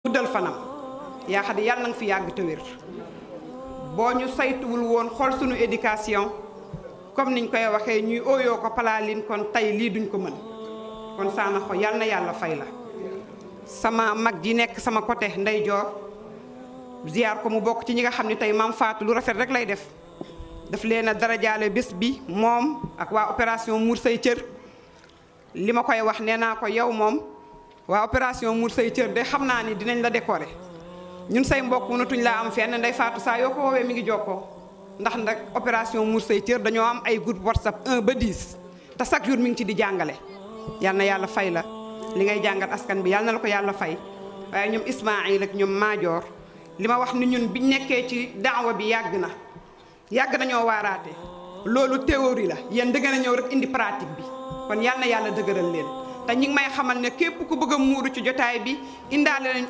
guddal fanam yaa xam ne yàlla na nga fi yàgg te wér boo ñu saytuwul woon xool suñu éducation comme niñ koy waxee ñuy ooyoo ko palaalin kon tey lii duñ ko mën kon saana ko yàlla na yàlla fay la sama mag ji nekk sama côté ndeyjoor ziar ko mu bokk ci ñi nga xam ne tey maam Fatou lu rafet rek lay daf leen a darajaale bés bi moom ak waa opération Muur Say Cër li ma koy wax nee naa ko yow moom waa opération Muur Say Cër de xam naa ni dinañ la décorer ñun say mbokk mënatuñ laa am fenn Ndey Fatou saa yoo ko woowee mi ngi jokkoo ndax nag opération Muur Say Cër dañoo am ay groupe WhatsApp 1 ba 10 te chaque jour mi ngi ci di jàngale yal na yàlla fay la li ngay jàngal askan bi yal na la ko yàlla fay waaye ñoom Ismaïl ak ñoom Maajoor li ma wax ni ñun biñ nekkee ci daawa bi yàgg nañoo waaraate loolu théorie la yéen dëgg na ñëw rek indi pratique bi kon yal na yàlla dëgëral leen te ñi ngi may xamal ne képp ku bëgg a muuru ci jotaay bi indaale